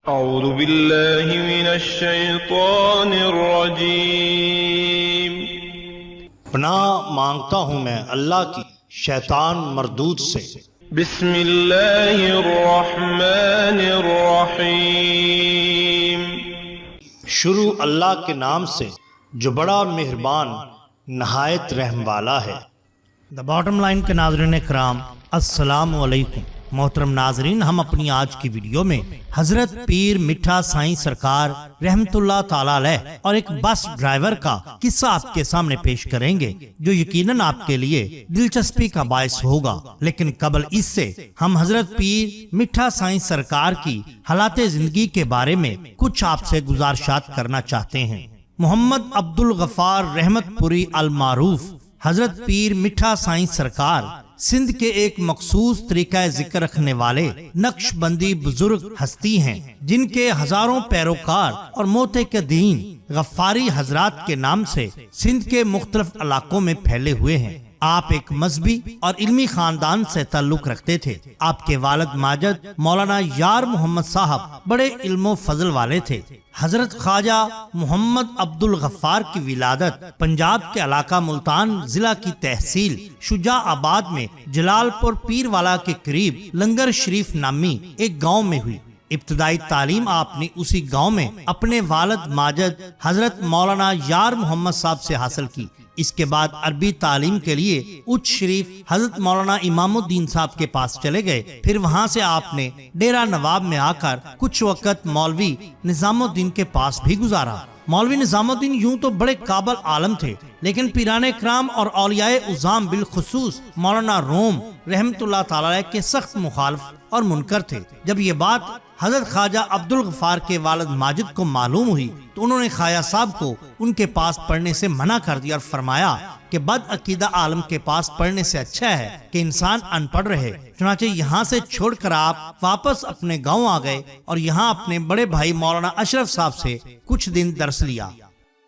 اعوذ باللہ من الشیطان الرجیم۔ پناہ مانگتا ہوں میں اللہ کی شیطان مردود سے۔ بسم اللہ الرحمن الرحیم۔ شروع اللہ کے نام سے جو بڑا مہربان نہایت رحم والا ہے۔ دا باٹم لائن کے ناظرین کرام، السلام علیکم۔ محترم ناظرین، ہم اپنی آج کی ویڈیو میں حضرت پیر میٹھا سائیں سرکار رحمت اللہ تعالی علیہ اور ایک بس ڈرائیور کا قصہ آپ کے سامنے پیش کریں گے جو یقیناً آپ کے لیے دلچسپی کا باعث ہوگا، لیکن قبل اس سے ہم حضرت پیر میٹھا سائیں سرکار کی حالات زندگی کے بارے میں کچھ آپ سے گزارشات کرنا چاہتے ہیں۔ محمد عبدالغفار رحمت پوری المعروف حضرت پیر میٹھا سائیں سرکار سندھ کے ایک مخصوص طریقہ ذکر رکھنے والے نقش بندی بزرگ ہستی ہیں، جن کے ہزاروں پیروکار اور معتقدین غفاری حضرات کے نام سے سندھ کے مختلف علاقوں میں پھیلے ہوئے ہیں۔ آپ ایک مذہبی اور علمی خاندان سے تعلق رکھتے تھے۔ آپ کے والد ماجد مولانا یار محمد صاحب بڑے علم و فضل والے تھے۔ حضرت خواجہ محمد عبدالغفار کی ولادت پنجاب کے علاقہ ملتان ضلع کی تحصیل شجاع آباد میں جلال پور پیر والا کے قریب لنگر شریف نامی ایک گاؤں میں ہوئی۔ ابتدائی تعلیم آپ نے اسی گاؤں میں اپنے والد ماجد حضرت مولانا یار محمد صاحب سے حاصل کی۔ اس کے بعد عربی تعلیم کے لیے اچ شریف حضرت مولانا امام الدین صاحب کے پاس چلے گئے۔ پھر وہاں سے آپ نے ڈیرہ نواب میں آ کر کچھ وقت مولوی نظام الدین کے پاس بھی گزارا۔ مولوی نظام الدین یوں تو بڑے قابل عالم تھے، لیکن پیران کرام اور اولیاء عظام بالخصوص مولانا روم رحمت اللہ تعالی کے سخت مخالف اور منکر تھے۔ جب یہ بات حضرت خواجہ عبدالغفار کے والد ماجد کو معلوم ہوئی تو انہوں نے خواجہ صاحب کو ان کے پاس پڑھنے سے منع کر دیا اور فرمایا کہ بد عقیدہ عالم کے پاس پڑھنے سے اچھا ہے کہ انسان ان پڑھ رہے۔ چنانچہ یہاں سے چھوڑ کر آپ واپس اپنے گاؤں آ گئے اور یہاں اپنے بڑے بھائی مولانا اشرف صاحب سے کچھ دن درس لیا،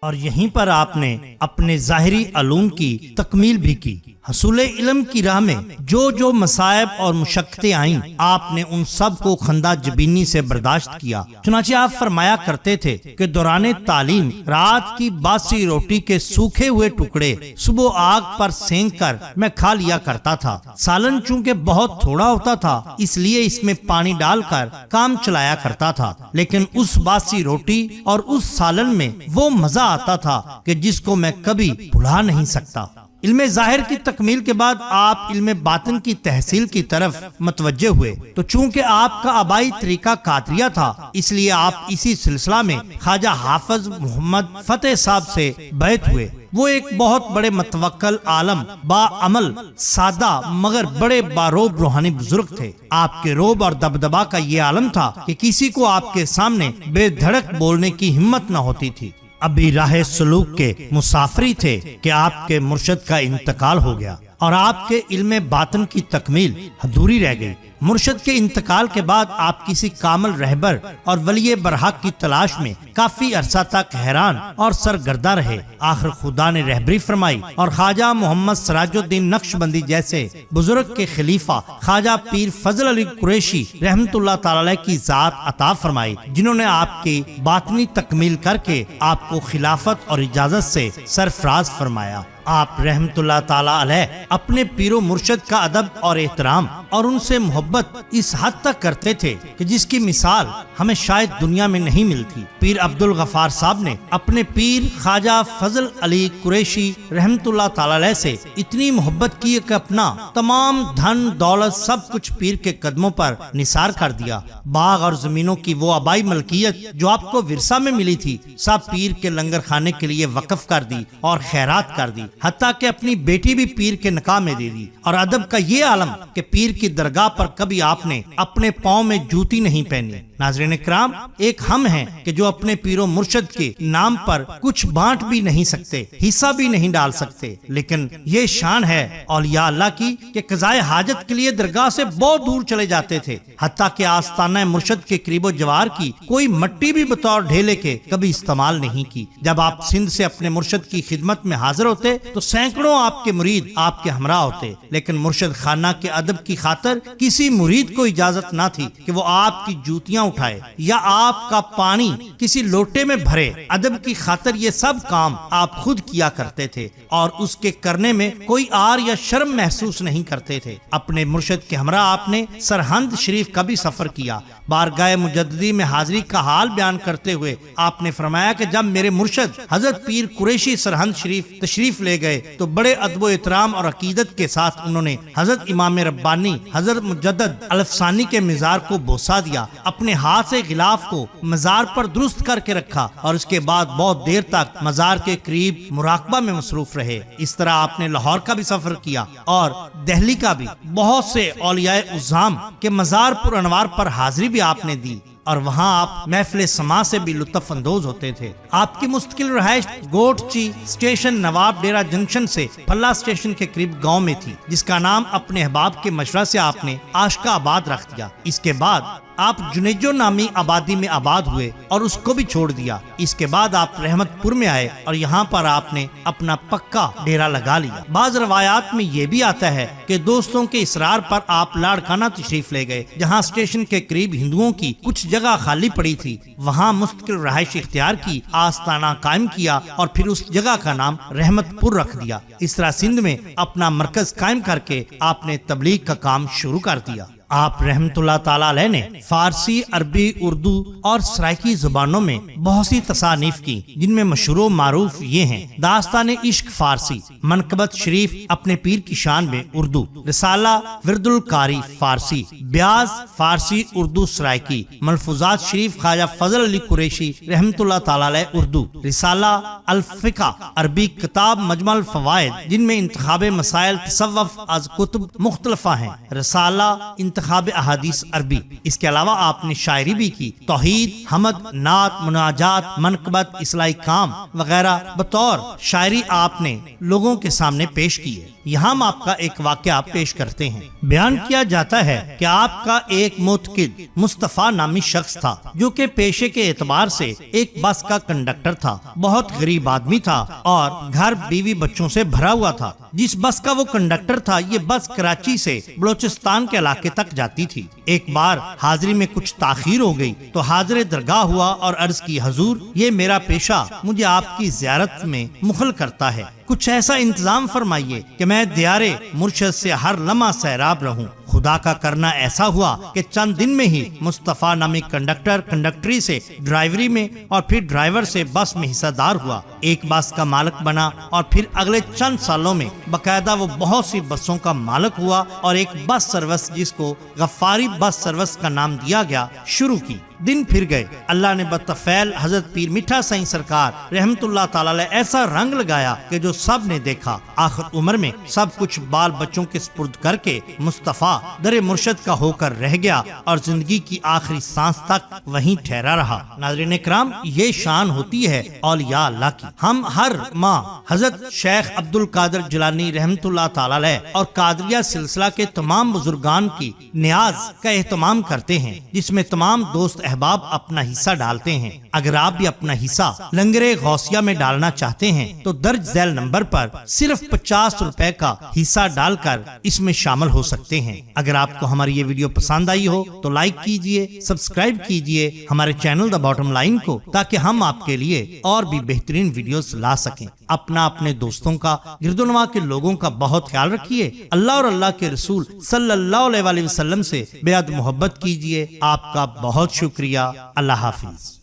اور یہیں پر آپ نے اپنے ظاہری علوم کی تکمیل بھی کی۔ حصول علم کی راہ میں جو مصائب اور مشقتیں آئیں، آپ نے ان سب کو خندہ جبینی سے برداشت کیا۔ چنانچہ آپ فرمایا کرتے تھے کہ دوران تعلیم رات کی باسی روٹی کے سوکھے ہوئے ٹکڑے صبح آگ پر سینک کر میں کھا لیا کرتا تھا۔ سالن چونکہ بہت تھوڑا ہوتا تھا، اس لیے اس میں پانی ڈال کر کام چلایا کرتا تھا، لیکن اس باسی روٹی اور اس سالن میں وہ مزہ آتا تھا کہ جس کو میں کبھی بھلا نہیں سکتا۔ علم ظاہر کی تکمیل کے بعد آپ علم باطن کی تحصیل کی طرف متوجہ ہوئے، تو چونکہ آپ کا آبائی طریقہ قادریہ تھا، اس لیے آپ اسی سلسلہ میں خواجہ حافظ محمد فتح صاحب سے بیعت ہوئے۔ وہ ایک بہت بڑے متوکل عالم، با عمل، سادہ مگر بڑے باروب روحانی بزرگ تھے۔ آپ کے روب اور دبدبا کا یہ عالم تھا کہ کسی کو آپ کے سامنے بے دھڑک بولنے کی ہمت نہ ہوتی تھی۔ ابھی راہ سلوک کے مسافری تھے کہ آپ کے مرشد کا انتقال ہو گیا اور آپ کے علم باطن کی تکمیل ادھوری رہ گئی۔ مرشد کے انتقال کے بعد آپ کسی کامل رہبر اور ولی برحق کی تلاش میں کافی عرصہ تک حیران اور سرگردہ رہے۔ آخر خدا نے رہبری فرمائی اور خواجہ محمد سراج الدین نقش بندی جیسے بزرگ کے خلیفہ خواجہ پیر فضل علی قریشی رحمت اللہ تعالی کی ذات عطا فرمائی، جنہوں نے آپ کی باطنی تکمیل کر کے آپ کو خلافت اور اجازت سے سرفراز فرمایا۔ آپ رحمت اللہ تعالی علیہ اپنے پیر و مرشد کا ادب اور احترام اور ان سے محبت اس حد تک کرتے تھے کہ جس کی مثال ہمیں شاید دنیا میں نہیں ملتی۔ پیر عبدالغفار صاحب نے اپنے پیر خواجہ فضل علی قریشی رحمت اللہ تعالی علیہ سے اتنی محبت کی کہ اپنا تمام دھن دولت سب کچھ پیر کے قدموں پر نثار کر دیا۔ باغ اور زمینوں کی وہ آبائی ملکیت جو آپ کو ورثہ میں ملی تھی، سب پیر کے لنگر خانے کے لیے وقف کر دی اور خیرات کر دی، حتیٰ کہ اپنی بیٹی بھی پیر کے نکاح میں دے دی۔ اور ادب کا یہ عالم کہ پیر کی درگاہ پر کبھی آپ نے اپنے پاؤں میں جوتی نہیں پہنی۔ ناظرین کرام، ایک ہم ہیں کہ جو اپنے پیر و مرشد کے نام پر کچھ بانٹ بھی نہیں سکتے، حصہ بھی نہیں ڈال سکتے، لیکن یہ شان ہے اولیاء اللہ کی کہ قضائے حاجت کے لیے درگاہ سے بہت دور چلے جاتے تھے، حتیٰ کہ آستانہ مرشد کے قریب و جوار کی کوئی مٹی بھی بطور ڈھیلے کے کبھی استعمال نہیں کی۔ جب آپ سندھ سے اپنے مرشد کی خدمت میں حاضر ہوتے تو سینکڑوں آپ کے مرید آپ کے ہمراہ ہوتے، لیکن مرشد خانہ کے ادب کی خاطر کسی مرید کو اجازت نہ تھی کہ وہ آپ کی جوتیاں اٹھائے یا آپ کا پانی کسی لوٹے میں بھرے، ادب کی خاطر یہ سب کام آپ خود کیا کرتے تھے اور اس کے کرنے میں کوئی آر یا شرم محسوس نہیں کرتے تھے۔ اپنے مرشد کے ہمراہ آپ نے سرہند شریف کا بھی سفر کیا۔ بارگاہ مجددی میں حاضری کا حال بیان کرتے ہوئے آپ نے فرمایا کہ جب میرے مرشد حضرت پیر قریشی سرہند شریف تشریف لے گئے تو بڑے ادب و احترام اور عقیدت کے ساتھ انہوں نے حضرت امام ربانی حضرت مجدد الفسانی کے مزار کو بوسہ دیا، اپنے ہاتھ سے غلاف کو مزار پر درست کر کے رکھا اور اس کے بعد بہت دیر تک مزار کے قریب مراقبہ میں مصروف رہے۔ اس طرح آپ نے لاہور کا بھی سفر کیا اور دہلی کا بھی۔ بہت سے اولیاء اعظام کے مزار پر انوار پر حاضری بھی آپ نے دی اور وہاں آپ محفل سما سے بھی لطف اندوز ہوتے تھے۔ آپ کی مستقل رہائش گوٹچی اسٹیشن نواب ڈیرا جنکشن سے پھلہ اسٹیشن کے قریب گاؤں میں تھی، جس کا نام اپنے احباب کے مشورہ سے آپ نے آشکا آباد رکھ دیا۔ اس کے بعد آپ جنیجو نامی آبادی میں آباد ہوئے اور اس کو بھی چھوڑ دیا۔ اس کے بعد آپ رحمت پور میں آئے اور یہاں پر آپ نے اپنا پکا ڈیرا لگا لیا۔ بعض روایات میں یہ بھی آتا ہے کہ دوستوں کے اصرار پر آپ لاڑکانہ تشریف لے گئے، جہاں اسٹیشن کے قریب ہندوؤں کی کچھ جگہ خالی پڑی تھی، وہاں مستقل رہائش اختیار کی، آستانہ قائم کیا اور پھر اس جگہ کا نام رحمت پور رکھ دیا۔ اس طرح سندھ میں اپنا مرکز قائم کر کے آپ نے تبلیغ کا کام شروع کر دیا۔ آپ رحمت اللہ تعالیٰ علیہ نے فارسی، عربی، اردو اور سرائکی زبانوں میں بہت سی تصانیف کی، جن میں مشہور و معروف یہ ہیں: داستان عشق فارسی، منقبت شریف اپنے پیر کی شان میں اردو، رسالہ ورد القاری فارسی، بیاض فارسی اردو سرائکی، ملفوظات شریف خواجہ فضل علی قریشی رحمت اللہ تعالیٰ علیہ اردو، رسالہ الفقہ عربی، کتاب مجمع الفوائد جن میں انتخاب مسائل تصوف از کتب مختلفہ ہیں، رسالہ انتخاب احادیث عربی۔ اس کے علاوہ آپ نے شاعری بھی کی، توحید، حمد، نعت، مناجات، منقبت، اصلاحی کام وغیرہ بطور شاعری آپ نے لوگوں کے سامنے پیش کی ہے۔ یہاں ہم آپ کا ایک واقعہ پیش کرتے ہیں۔ بیان کیا جاتا ہے کہ آپ کا ایک معتقد مصطفیٰ نامی شخص تھا، جو کہ پیشے کے اعتبار سے ایک بس کا کنڈکٹر تھا۔ بہت غریب آدمی تھا اور گھر بیوی بچوں سے بھرا ہوا تھا۔ جس بس کا وہ کنڈکٹر تھا، یہ بس کراچی سے بلوچستان کے علاقے تک جاتی تھی۔ ایک بار حاضری میں کچھ تاخیر ہو گئی تو حاضر درگاہ ہوا اور عرض کی، حضور یہ میرا پیشہ مجھے آپ کی زیارت میں مخل کرتا ہے، کچھ ایسا انتظام فرمائیے کہ میں دیار مرشد سے ہر لمحہ سیراب رہوں۔ خدا کا کرنا ایسا ہوا کہ چند دن میں ہی مصطفیٰ نامی کنڈکٹر کنڈکٹری سے ڈرائیوری میں اور پھر ڈرائیور سے بس میں حصہ دار ہوا، ایک بس کا مالک بنا اور پھر اگلے چند سالوں میں باقاعدہ وہ بہت سی بسوں کا مالک ہوا اور ایک بس سروس جس کو غفاری بس سروس کا نام دیا گیا شروع کی۔ دن پھر گئے، اللہ نے بطفیل حضرت پیر میٹھا سائیں سرکار رحمت اللہ تعالی علیہ ایسا رنگ لگایا کہ جو سب نے دیکھا۔ آخر عمر میں سب کچھ بال بچوں کے سپرد کر کے مصطفیٰ در مرشد کا ہو کر رہ گیا اور زندگی کی آخری سانس تک وہیں ٹھہرا رہا۔ ناظرین کرام، یہ شان ہوتی ہے اولیاء اللہ کی۔ ہم ہر ماہ حضرت شیخ عبد القادر جیلانی رحمت اللہ تعالی علیہ اور قادریہ سلسلہ کے تمام بزرگان کی نیاز کا اہتمام کرتے ہیں، جس میں تمام دوست احباب اپنا حصہ ڈالتے ہیں۔ اگر آپ بھی اپنا حصہ لنگر غوثیہ میں ڈالنا چاہتے ہیں تو درج ذیل نمبر پر صرف 50 روپے کا حصہ ڈال کر اس میں شامل ہو سکتے ہیں۔ اگر آپ کو ہماری یہ ویڈیو پسند آئی ہو تو لائک کیجئے، سبسکرائب کیجئے ہمارے چینل دا باٹم لائن کو، تاکہ ہم آپ کے لیے اور بھی بہترین ویڈیوز لا سکیں۔ اپنے دوستوں کا، گرد و نواح کے لوگوں کا بہت خیال رکھیے۔ اللہ اور اللہ کے رسول صلی اللہ علیہ وسلم سے بے حد محبت کیجئے۔ آپ کا بہت شکریہ۔ اللہ حافظ۔